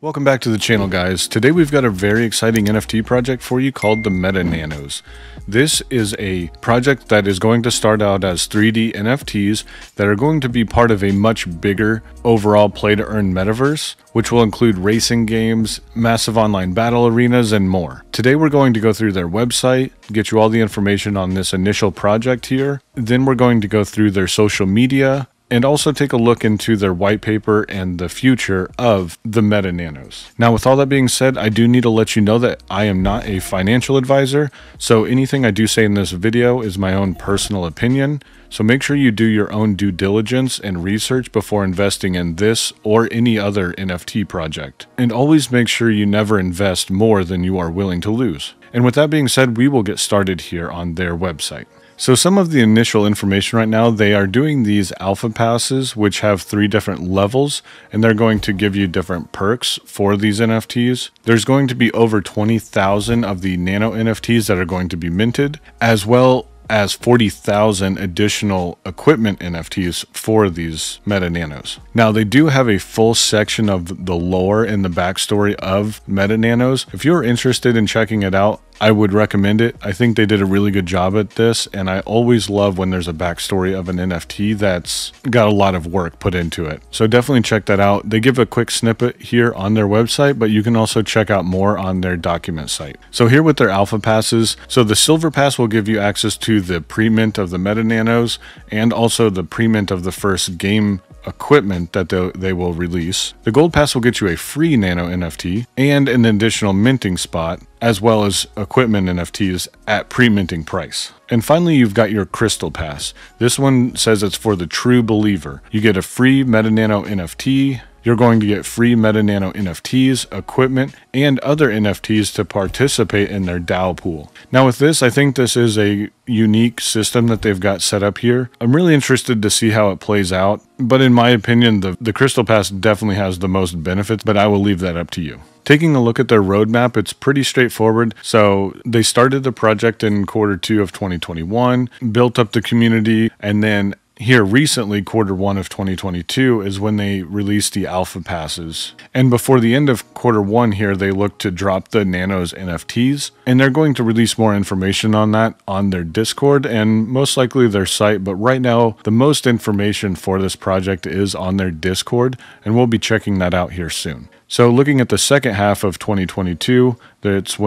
Welcome back to the channel, guys. Today we've got a very exciting NFT project for you called the Nanos. This is a project that is going to start out as 3D NFTs that are going to be part of a much bigger overall play-to-earn metaverse, which will include racing games, massive online battle arenas, and more. Today we're going to go through their website, get you all the information on this initial project here. Then we're going to go through their social media, and also take a look into their white paper and the future of the Nanos. Now, with all that being said, I do need to let you know that I am not a financial advisor, so anything I do say in this video is my own personal opinion. So make sure you do your own due diligence and research before investing in this or any other NFT project. And always make sure you never invest more than you are willing to lose. And with that being said, we will get started here on their website. So some of the initial information right now, they are doing these alpha passes, which have 3 different levels, and they're going to give you different perks for these NFTs. There's going to be over 20,000 of the nano NFTs that are going to be minted, as well as 40,000 additional equipment NFTs for these Nanos. Now, they do have a full section of the lore and the backstory of Nanos. If you're interested in checking it out, I would recommend it. I think they did a really good job at this, and I always love when there's a backstory of an NFT that's got a lot of work put into it. So definitely check that out. They give a quick snippet here on their website, but you can also check out more on their document site. So here with their alpha passes, so the silver pass will give you access to the pre-mint of the Nanos and also the pre-mint of the first game equipment that they will release. The gold pass will get you a free nano NFT and an additional minting spot, as well as equipment NFTs at pre-minting price. And finally, you've got your crystal pass. This one says it's for the true believer. You get a free Nano NFT. You're going to get free Nano NFTs, equipment, and other NFTs to participate in their DAO pool. Now with this, I think this is a unique system that they've got set up here. I'm really interested to see how it plays out, but in my opinion, the Crystal Pass definitely has the most benefits, but I will leave that up to you. Taking a look at their roadmap, it's pretty straightforward. So they started the project in Q2 of 2021, built up the community, and then here recently, Q1 of 2022 is when they released the alpha passes. And before the end of Q1 here, they look to drop the Nanos NFTs, and they're going to release more information on that on their Discord and most likely their site. But right now, the most information for this project is on their Discord, and we'll be checking that out here soon. So looking at the second half of 2022, that is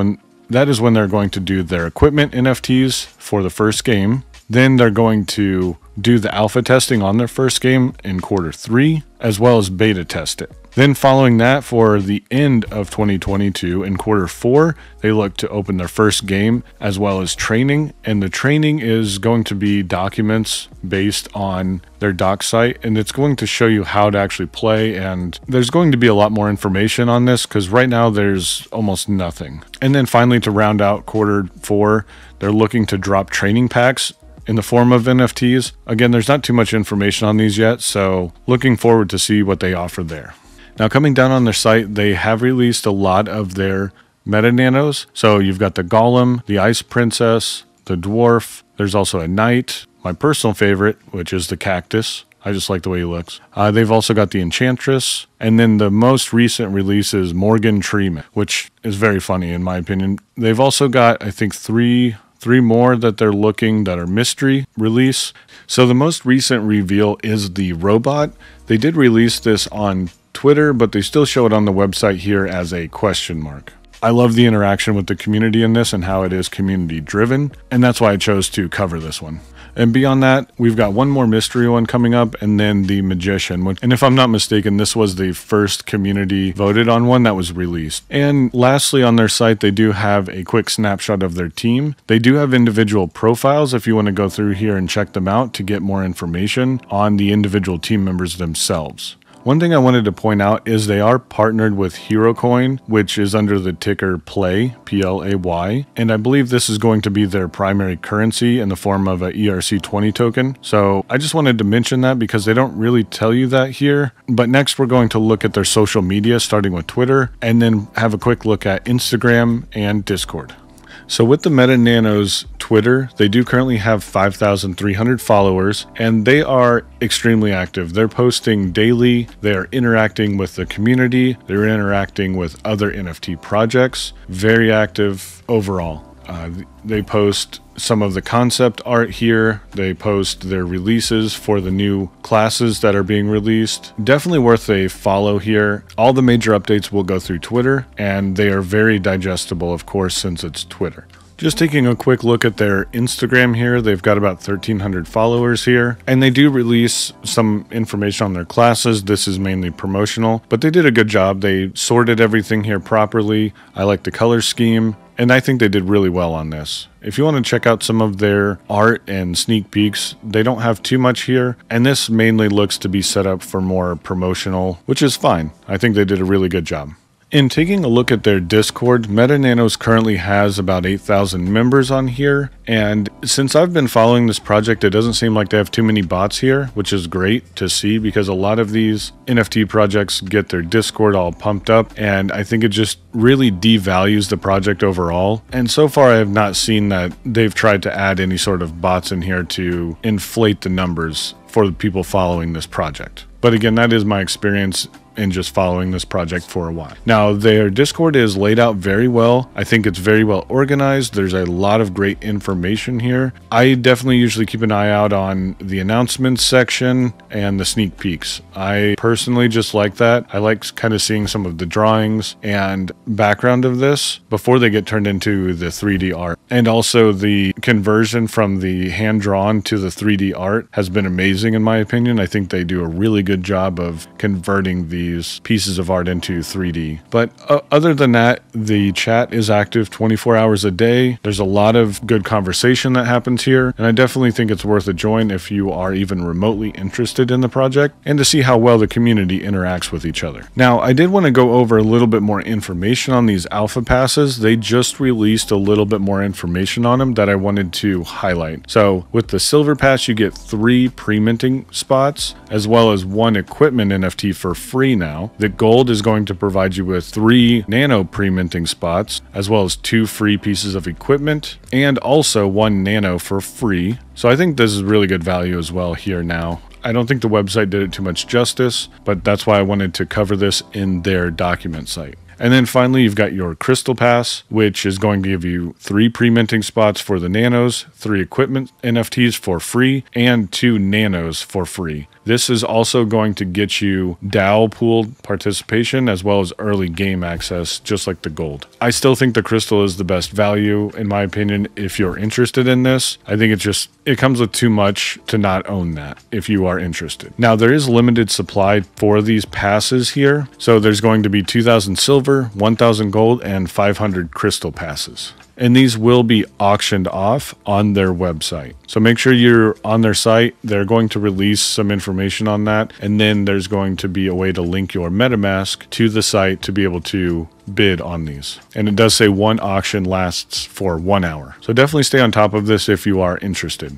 when they're going to do their equipment NFTs for the first game. Then they're going to do the alpha testing on their first game in Q3, as well as beta test it. Then following that, for the end of 2022 in Q4, they look to open their first game as well as training. And the training is going to be documents based on their doc site, and it's going to show you how to actually play. And there's going to be a lot more information on this because right now there's almost nothing. And then finally, to round out Q4, they're looking to drop training packs in the form of NFTs. Again, there's not too much information on these yet, so looking forward to see what they offer there. Now, coming down on their site, they have released a lot of their Nanos. So you've got the Golem, the Ice Princess, the Dwarf. There's also a Knight, my personal favorite, which is the Cactus. I just like the way he looks. They've also got the Enchantress, and then the most recent release is Morgan Treeman, which is very funny in my opinion. They've also got, I think, three more that they're looking that are mystery release. So the most recent reveal is the robot. They did release this on Twitter, but they still show it on the website here as a question mark. I love the interaction with the community in this and how it is community driven, and that's why I chose to cover this one. And beyond that, we've got one more mystery one coming up, and then the Magician. And if I'm not mistaken, this was the first community voted on one that was released. And lastly, on their site, they do have a quick snapshot of their team. They do have individual profiles if you want to go through here and check them out to get more information on the individual team members themselves. One thing I wanted to point out is they are partnered with HeroCoin, which is under the ticker PLAY, P-L-A-Y, and I believe this is going to be their primary currency in the form of a ERC20 token. So I just wanted to mention that because they don't really tell you that here. But next we're going to look at their social media, starting with Twitter, and then have a quick look at Instagram and Discord. So with the Meta Nanos Twitter, they do currently have 5,300 followers, and they are extremely active. They're posting daily, they are interacting with the community, they're interacting with other NFT projects, very active overall. They post some of the concept art here. They post their releases for the new classes that are being released. Definitely worth a follow here. All the major updates will go through Twitter, and they are very digestible, of course, since it's Twitter. Just taking a quick look at their Instagram here, they've got about 1,300 followers here, and they do release some information on their classes. This is mainly promotional, but they did a good job. They sorted everything here properly. I like the color scheme, and I think they did really well on this. If you want to check out some of their art and sneak peeks, they don't have too much here, and this mainly looks to be set up for more promotional, which is fine. I think they did a really good job. In taking a look at their Discord, Meta Nanos currently has about 8,000 members on here, and since I've been following this project, it doesn't seem like they have too many bots here, which is great to see because a lot of these NFT projects get their Discord all pumped up, and I think it just really devalues the project overall. And so far, I have not seen that they've tried to add any sort of bots in here to inflate the numbers for the people following this project. But again, that is my experience in just following this project for a while. Now, their Discord is laid out very well. I think it's very well organized. There's a lot of great information here. I definitely usually keep an eye out on the announcements section and the sneak peeks. I personally just like that. I like kind of seeing some of the drawings and background of this before they get turned into the 3D art. And also the conversion from the hand-drawn to the 3D art has been amazing in my opinion. I think they do a really good job of converting these pieces of art into 3D. But other than that, the chat is active 24 hours a day. There's a lot of good conversation that happens here, and I definitely think it's worth a join if you are even remotely interested in the project and to see how well the community interacts with each other. Now, I did want to go over a little bit more information on these alpha passes. They just released a little bit more information on them that I wanted to highlight. So with the silver pass, you get 3 pre-minting spots as well as 1 equipment NFT for free now. The gold is going to provide you with 3 nano pre-minting spots, as well as 2 free pieces of equipment, and also 1 nano for free. So I think this is really good value as well here now. I don't think the website did it too much justice, but that's why I wanted to cover this in their document site. And then finally, you've got your Crystal Pass, which is going to give you 3 pre-minting spots for the Nanos, 3 equipment NFTs for free, and 2 Nanos for free. This is also going to get you DAO pooled participation as well as early game access, just like the gold. I still think the Crystal is the best value, in my opinion, if you're interested in this. I think it comes with too much to not own that if you are interested. Now, there is limited supply for these passes here. So there's going to be 2,000 silver, 1,000 gold, and 500 crystal passes. And these will be auctioned off on their website. So make sure you're on their site. They're going to release some information on that. And then there's going to be a way to link your MetaMask to the site to be able to bid on these. And it does say 1 auction lasts for 1 hour. So definitely stay on top of this if you are interested.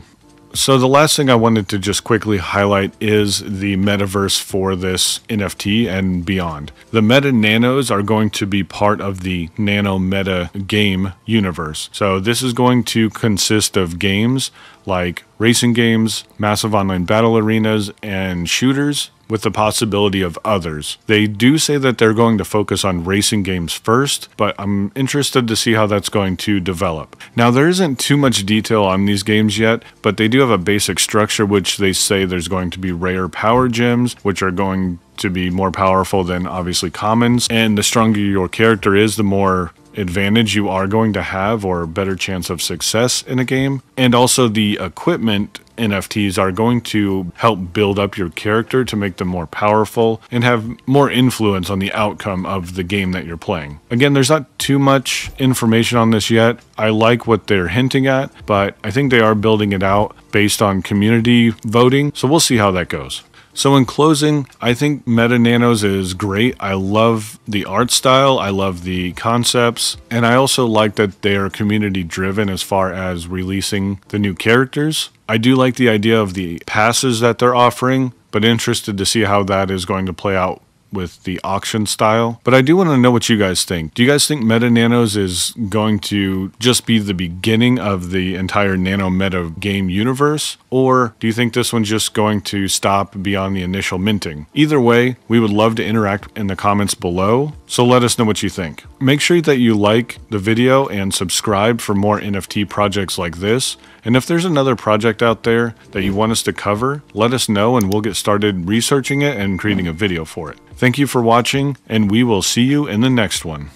So the last thing I wanted to just quickly highlight is the metaverse for this NFT and beyond. The Meta Nanos are going to be part of the Nano Meta game universe. So this is going to consist of games like racing games, massive online battle arenas, and shooters, with the possibility of others. They do say that they're going to focus on racing games first, but I'm interested to see how that's going to develop. Now, there isn't too much detail on these games yet, but they do have a basic structure, which they say there's going to be rare power gems, which are going to be more powerful than obviously commons. And the stronger your character is, the more advantage you are going to have or better chance of success in a game. And also the equipment NFTs are going to help build up your character to make them more powerful and have more influence on the outcome of the game that you're playing. Again, there's not too much information on this yet. I like what they're hinting at, but I think they are building it out based on community voting. So we'll see how that goes. So in closing, I think Meta Nanos is great. I love the art style, I love the concepts, and I also like that they are community driven as far as releasing the new characters. I do like the idea of the passes that they're offering, but interested to see how that is going to play out with the auction style. But I do want to know what you guys think. Do you guys think Meta Nanos is going to just be the beginning of the entire Nano Meta game universe? Or do you think this one's just going to stop beyond the initial minting? Either way, we would love to interact in the comments below, so let us know what you think. Make sure that you like the video and subscribe for more NFT projects like this. And if there's another project out there that you want us to cover, let us know and we'll get started researching it and creating a video for it. Thank you for watching, and we will see you in the next one.